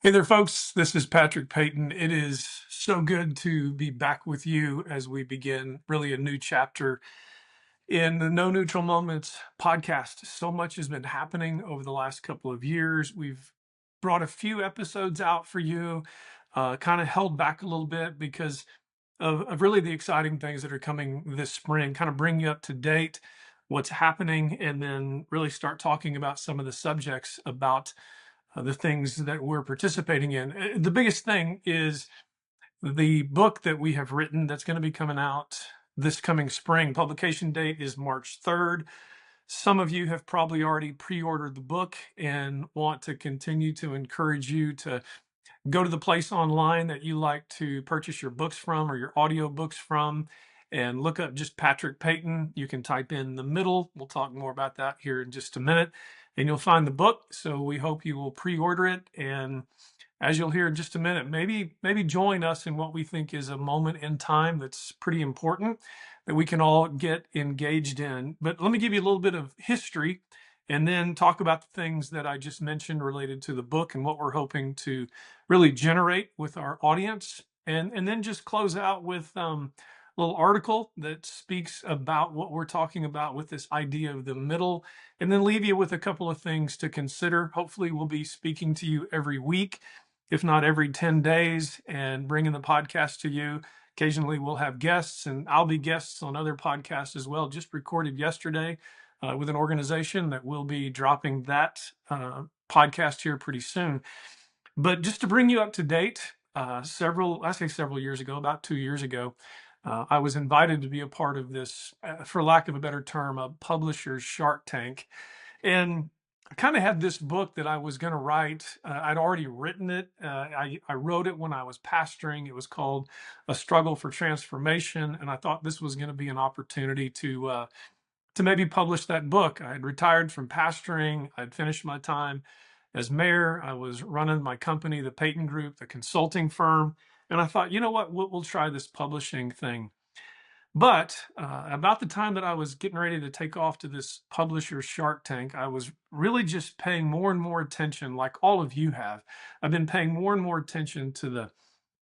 Hey there, folks. This is Patrick Payton. It is so good to be back with you as we begin really a new chapter in the No Neutral Moments podcast. So much has been happening over the last couple of years. We've brought a few episodes out for you, kind of held back a little bit because of really the exciting things that are coming this spring, kind of bring you up to date, what's happening, and then really start talking about some of the subjects about the things that we're participating in. The biggest thing is the book that we have written that's going to be coming out this coming spring. Publication date is March 3rd. Some of you have probably already pre-ordered the book and want to continue to encourage you to go to the place online that you like to purchase your books from or your audio books from and look up just Patrick Payton. You can type in the middle. We'll talk more about that here in just a minute. And you'll find the book. So we hope you will pre-order it. And as you'll hear in just a minute, maybe join us in what we think is a moment in time that's pretty important that we can all get engaged in. But let me give you a little bit of history and then talk about the things that I just mentioned related to the book and what we're hoping to really generate with our audience. And then just close out with a little article that speaks about what we're talking about with this idea of the middle, and then leave you with a couple of things to consider. Hopefully, we'll be speaking to you every week, if not every 10 days, and bringing the podcast to you. Occasionally, we'll have guests, and I'll be guests on other podcasts as well. Just recorded yesterday with an organization that will be dropping that podcast here pretty soon. But just to bring you up to date, several years ago, about 2 years ago, I was invited to be a part of this, for lack of a better term, a publisher's Shark Tank. And I kind of had this book that I was going to write. I'd already written it. I wrote it when I was pastoring. It was called A Struggle for Transformation. And I thought this was going to be an opportunity to maybe publish that book. I had retired from pastoring. I'd finished my time as mayor. I was running my company, the Payton Group, the consulting firm. And I thought, you know what, we'll try this publishing thing. But about the time that I was getting ready to take off to this publisher Shark Tank, I was really just paying more and more attention, like all of you have. I've been paying more and more attention to the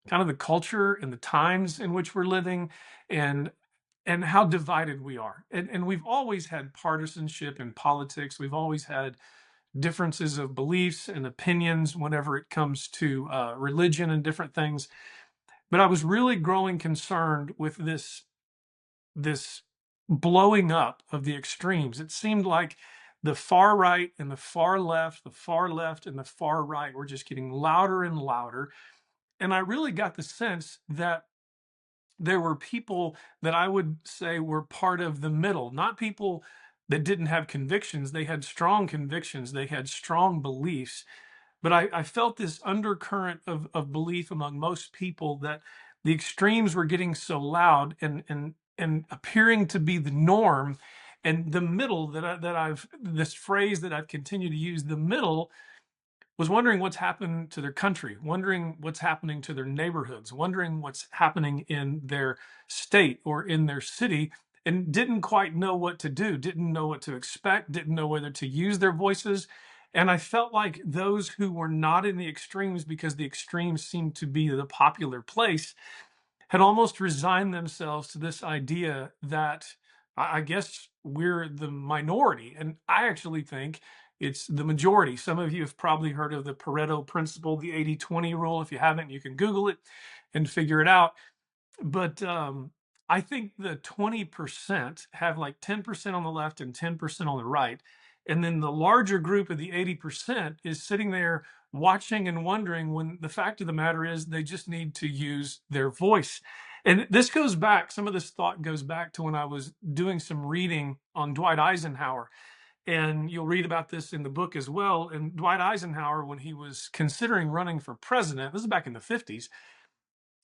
kind of the culture and the times in which we're living, and how divided we are. And we've always had partisanship in politics. We've always had differences of beliefs and opinions whenever it comes to religion and different things. But I was really growing concerned with this blowing up of the extremes. It seemed like the far right and the far left, the far left and the far right were just getting louder and louder. And I really got the sense that there were people that I would say were part of the middle, not people that didn't have convictions. They had strong convictions, they had strong beliefs. But I felt this undercurrent of belief among most people that the extremes were getting so loud and appearing to be the norm. And the middle this phrase that I've continued to use, the middle, was wondering what's happened to their country, wondering what's happening to their neighborhoods, wondering what's happening in their state or in their city, and didn't quite know what to do, didn't know what to expect, didn't know whether to use their voices. And I felt like those who were not in the extremes, because the extremes seemed to be the popular place, had almost resigned themselves to this idea that I guess we're the minority. And I actually think it's the majority. Some of you have probably heard of the Pareto principle, the 80-20 rule. If you haven't, you can Google it and figure it out. But I think the 20% have like 10% on the left and 10% on the right. And then the larger group of the 80% is sitting there watching and wondering, when the fact of the matter is they just need to use their voice. And this goes back, some of this thought goes back to when I was doing some reading on Dwight Eisenhower. And you'll read about this in the book as well. And Dwight Eisenhower, when he was considering running for president, this is back in the 50s,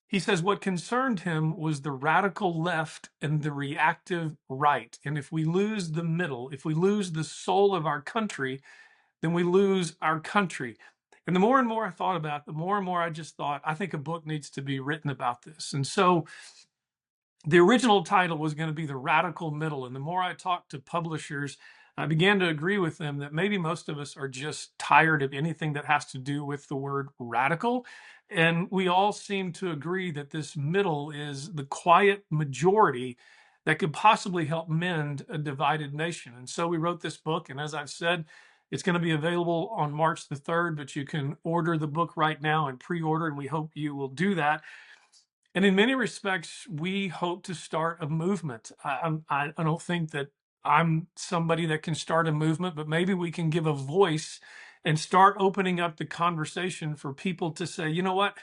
he says what concerned him was the radical left and the reactive right. And if we lose the middle, if we lose the soul of our country, then we lose our country. And the more and more I thought about it, the more and more I just thought, I think a book needs to be written about this. And so the original title was going to be The Radical Middle. And the more I talked to publishers, I began to agree with them that maybe most of us are just tired of anything that has to do with the word radical. And we all seem to agree that this middle is the quiet majority that could possibly help mend a divided nation. And so we wrote this book. And as I've said, it's going to be available on March the 3rd, but you can order the book right now and pre-order, and we hope you will do that. And in many respects, we hope to start a movement. I don't think that I'm somebody that can start a movement, but maybe we can give a voice and start opening up the conversation for people to say, you know what?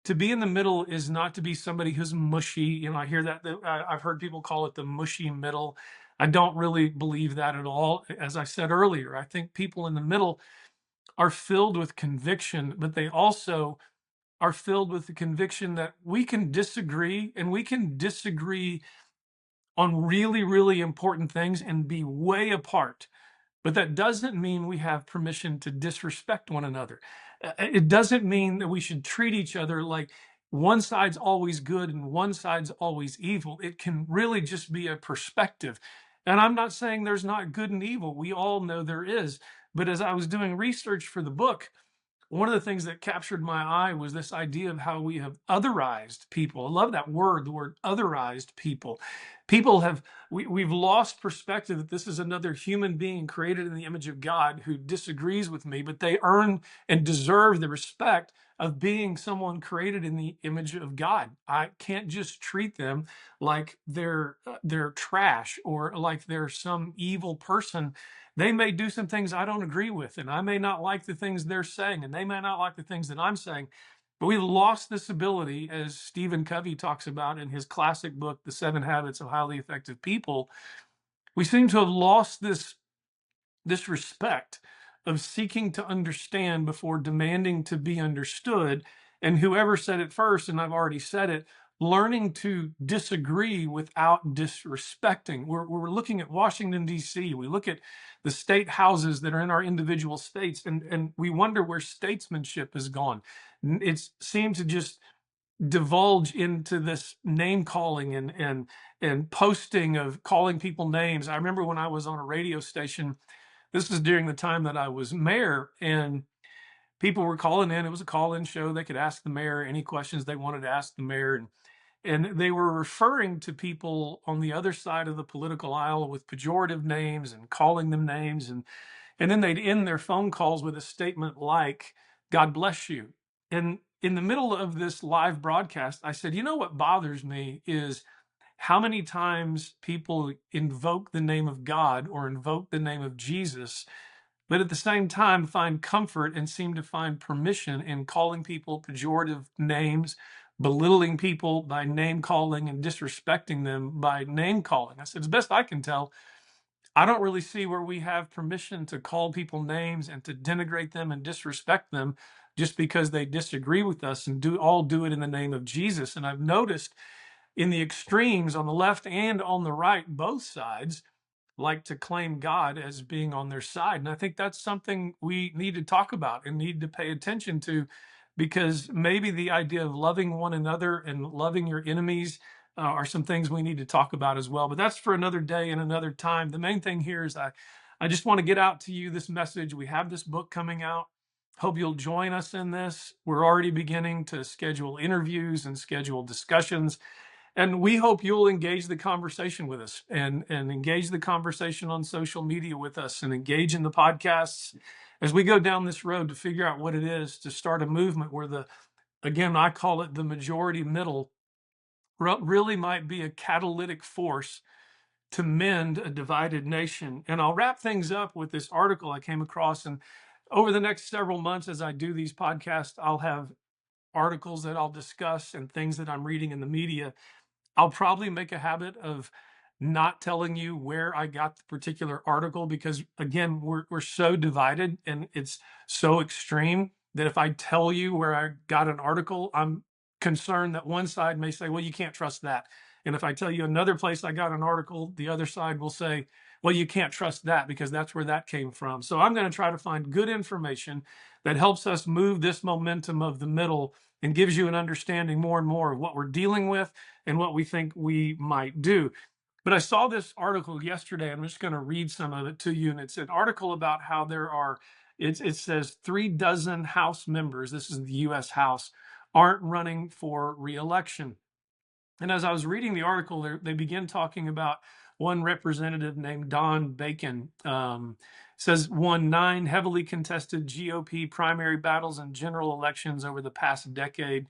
To be in the middle is not to be somebody who's mushy. You know, I hear that, I've heard people call it the mushy middle. I don't really believe that at all. As I said earlier, I think people in the middle are filled with conviction, but they also are filled with the conviction that we can disagree, and we can disagree on really, really important things and be way apart. But that doesn't mean we have permission to disrespect one another. It doesn't mean that we should treat each other like one side's always good and one side's always evil. It can really just be a perspective. And I'm not saying there's not good and evil. We all know there is. But as I was doing research for the book, one of the things that captured my eye was this idea of how we have otherized people. I love that word, the word otherized people. People have, we've lost perspective that this is another human being created in the image of God who disagrees with me, but they earn and deserve the respect of being someone created in the image of God. I can't just treat them like they're trash or like they're some evil person. They may do some things I don't agree with, and I may not like the things they're saying, and they may not like the things that I'm saying. But we lost this ability, as Stephen Covey talks about in his classic book, The 7 Habits of Highly Effective People. We seem to have lost this respect of seeking to understand before demanding to be understood. And whoever said it first, and I've already said it, learning to disagree without disrespecting. We're looking at Washington, D.C. We look at the state houses that are in our individual states, and we wonder where statesmanship has gone. It seems to just divulge into this name calling and posting of calling people names. I remember when I was on a radio station, this is during the time that I was mayor, and people were calling in. It was a call-in show. They could ask the mayor any questions they wanted to ask the mayor. And they were referring to people on the other side of the political aisle with pejorative names and calling them names. And then they'd end their phone calls with a statement like, God bless you. And in the middle of this live broadcast, I said, you know what bothers me is how many times people invoke the name of God or invoke the name of Jesus, but at the same time find comfort and seem to find permission in calling people pejorative names, belittling people by name calling and disrespecting them by name calling. I said, as best I can tell, I don't really see where we have permission to call people names and to denigrate them and disrespect them just because they disagree with us, and do it in the name of Jesus. And I've noticed in the extremes on the left and on the right, both sides like to claim God as being on their side. And I think that's something we need to talk about and need to pay attention to, because maybe the idea of loving one another and loving your enemies are some things we need to talk about as well. But that's for another day and another time. The main thing here is I just want to get out to you this message. We have this book coming out. Hope you'll join us in this. We're already beginning to schedule interviews and schedule discussions. And we hope you'll engage the conversation with us and engage the conversation on social media with us and engage in the podcasts as we go down this road to figure out what it is to start a movement where again, I call it the majority middle, really might be a catalytic force to mend a divided nation. And I'll wrap things up with this article I came across. And over the next several months, as I do these podcasts, I'll have articles that I'll discuss and things that I'm reading in the media. I'll probably make a habit of not telling you where I got the particular article, because again, we're so divided and it's so extreme that if I tell you where I got an article, I'm concerned that one side may say, well, you can't trust that. And if I tell you another place I got an article, the other side will say, well, you can't trust that because that's where that came from. So I'm going to try to find good information that helps us move this momentum of the middle and gives you an understanding more and more of what we're dealing with and what we think we might do. But I saw this article yesterday. I'm just going to read some of it to you. And it's an article about how it says 36 House members, this is the US House, aren't running for reelection. And as I was reading the article, they begin talking about one representative named Don Bacon. Says won 9 heavily contested GOP primary battles and general elections over the past decade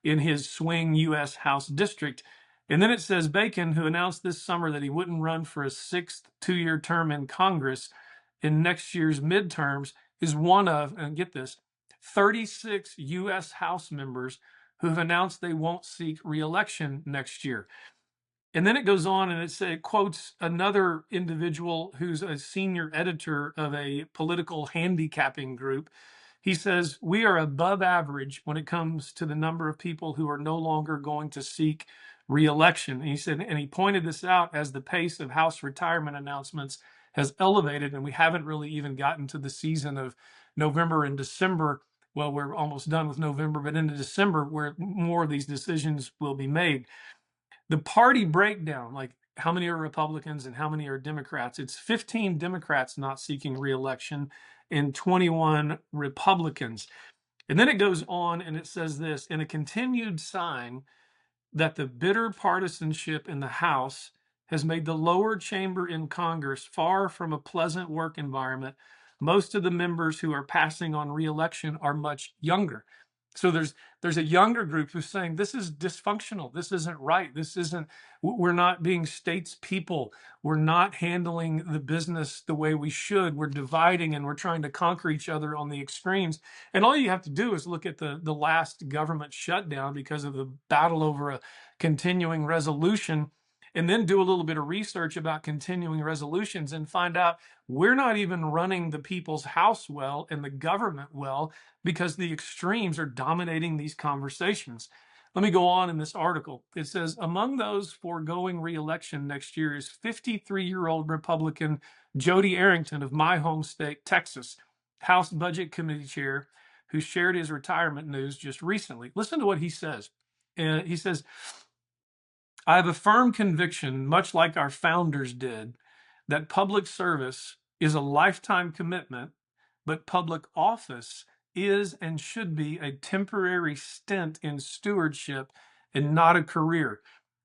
in his swing U.S. House district. And then it says Bacon, who announced this summer that he wouldn't run for a 6th 2-year term in Congress in next year's midterms, is one of, and get this, 36 U.S. House members who've announced they won't seek re-election next year. And then it goes on and it quotes another individual who's a senior editor of a political handicapping group. He says, "We are above average when it comes to the number of people who are no longer going to seek re-election." And he said, and he pointed this out as the pace of House retirement announcements has elevated, and we haven't really even gotten to the season of November and December. Well, we're almost done with November, but into December, where more of these decisions will be made. The party breakdown, like how many are Republicans and how many are Democrats, it's 15 Democrats not seeking re-election and 21 Republicans. And then it goes on and it says this, in a continued sign that the bitter partisanship in the House has made the lower chamber in Congress far from a pleasant work environment. Most of the members who are passing on re-election are much younger. So there's a younger group who's saying this is dysfunctional. This isn't right. We're not being statespeople. We're not handling the business the way we should. We're dividing and we're trying to conquer each other on the extremes. And all you have to do is look at the last government shutdown because of the battle over a continuing resolution, and then do a little bit of research about continuing resolutions and find out we're not even running the people's house well and the government well because the extremes are dominating these conversations. Let me go on in this article. It says, among those foregoing re-election next year is 53-year-old Republican Jody Arrington of my home state, Texas, House Budget Committee Chair, who shared his retirement news just recently. Listen to what he says. He says, I have a firm conviction, much like our founders did, that public service is a lifetime commitment, but public office is and should be a temporary stint in stewardship and not a career.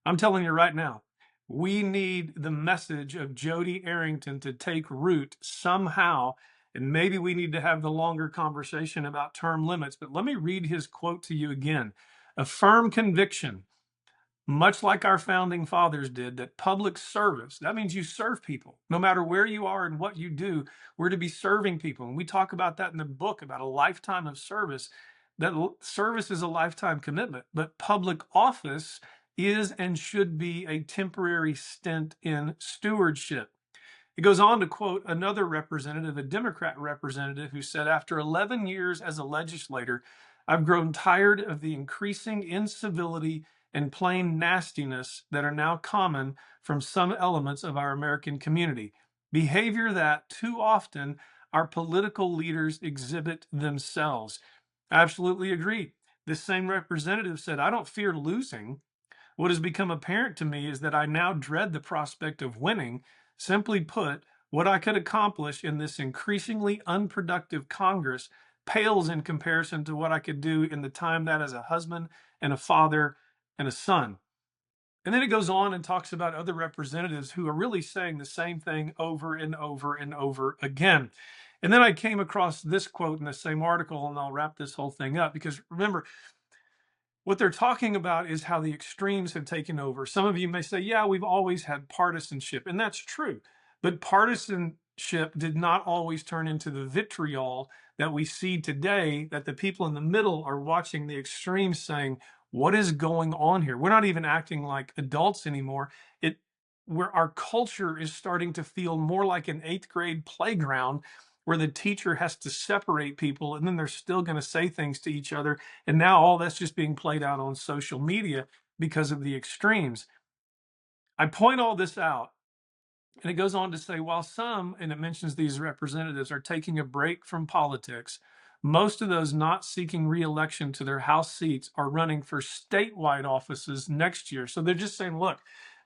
I'm telling you right now, we need the message of Jody Arrington to take root somehow, and maybe we need to have the longer conversation about term limits. But let me read his quote to you again. A firm conviction, much like our founding fathers did, that public service, that means you serve people. No matter where you are and what you do, we're to be serving people. And we talk about that in the book, about a lifetime of service, that service is a lifetime commitment, but public office is and should be a temporary stint in stewardship. It goes on to quote another representative, a Democrat representative, who said, after 11 years as a legislator, I've grown tired of the increasing incivility and plain nastiness that are now common from some elements of our American community. Behavior that too often our political leaders exhibit themselves. I absolutely agree. This same representative said, I don't fear losing. What has become apparent to me is that I now dread the prospect of winning. Simply put, what I could accomplish in this increasingly unproductive Congress pales in comparison to what I could do in the time that as a husband and a father and a son. And then it goes on and talks about other representatives who are really saying the same thing over and over and over again. And then I came across this quote in the same article, and I'll wrap this whole thing up because remember, what they're talking about is how the extremes have taken over. Some of you may say, yeah, we've always had partisanship, and that's true. But partisanship did not always turn into the vitriol that we see today, that the people in the middle are watching the extremes saying, what is going on here? We're not even acting like adults anymore. Where our culture is starting to feel more like an 8th grade playground where the teacher has to separate people and then they're still going to say things to each other. And now all that's just being played out on social media because of the extremes. I point all this out, and it goes on to say, while some, and it mentions these representatives, are taking a break from politics, most of those not seeking re-election to their House seats are running for statewide offices next year. So they're just saying, look,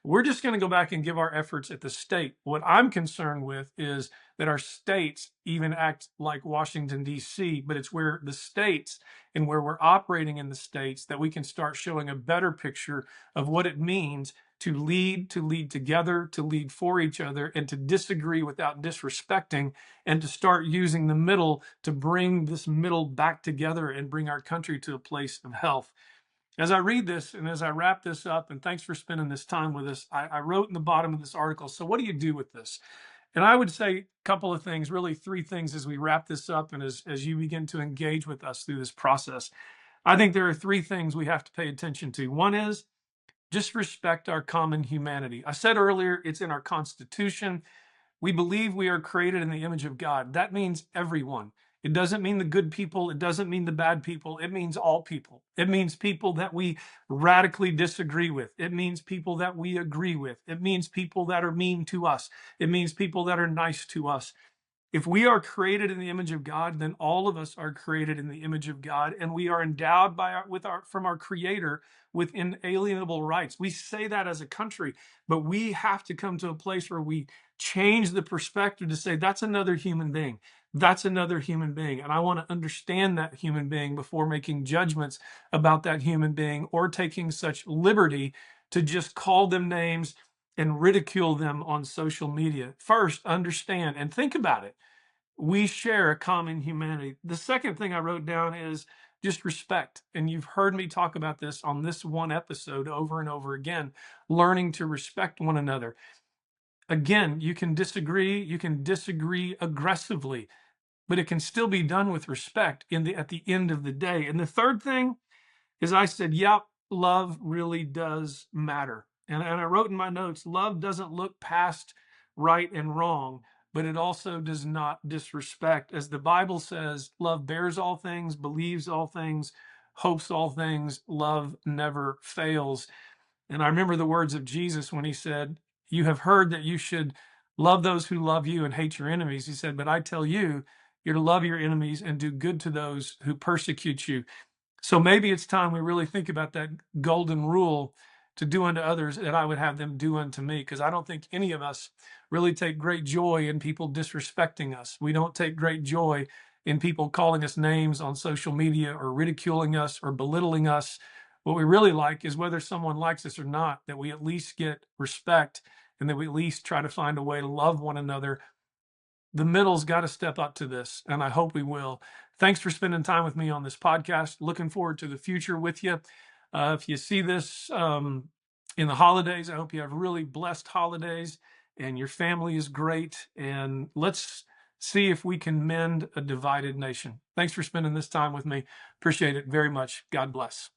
We're just going to go back and give our efforts at the state. What I'm concerned with is that our states even act like Washington, D.C., but it's where the states and where we're operating in the states that we can start showing a better picture of what it means to lead together, to lead for each other, and to disagree without disrespecting, and to start using the middle to bring this middle back together and bring our country to a place of health. As I read this and as I wrap this up, and thanks for spending this time with us, I wrote in the bottom of this article, so what do you do with this? And I would say a couple of things, really three things as we wrap this up and as you begin to engage with us through this process. I think there are three things we have to pay attention to. One is just respect our common humanity. I said earlier, it's in our Constitution. We believe we are created in the image of God. That means everyone. It doesn't mean the good people. It doesn't mean the bad people. It means all people. It means people that we radically disagree with. It means people that we agree with. It means people that are mean to us. It means people that are nice to us. If we are created in the image of God, then all of us are created in the image of God, and we are endowed from our Creator with inalienable rights. We say that as a country, but we have to come to a place where we change the perspective to say that's another human being. That's another human being, and I want to understand that human being before making judgments about that human being or taking such liberty to just call them names and ridicule them on social media. First, understand and think about it. We share a common humanity. The second thing I wrote down is just respect. And you've heard me talk about this on this one episode over and over again, learning to respect one another. Again, you can disagree aggressively, but it can still be done with respect at the end of the day. And the third thing is I said, yep, love really does matter. And I wrote in my notes, love doesn't look past right and wrong, but it also does not disrespect. As the Bible says, love bears all things, believes all things, hopes all things, love never fails. And I remember the words of Jesus when he said, you have heard that you should love those who love you and hate your enemies. He said, but I tell you, you're to love your enemies and do good to those who persecute you. So maybe it's time we really think about that golden rule to do unto others that I would have them do unto me, because I don't think any of us really take great joy in people disrespecting us. We don't take great joy in people calling us names on social media or ridiculing us or belittling us. What we really like is whether someone likes us or not, that we at least get respect and that we at least try to find a way to love one another. The middle's got to step up to this, and I hope we will. Thanks for spending time with me on this podcast. Looking forward to the future with you. If you see this in the holidays, I hope you have really blessed holidays and your family is great. And let's see if we can mend a divided nation. Thanks for spending this time with me. Appreciate it very much. God bless.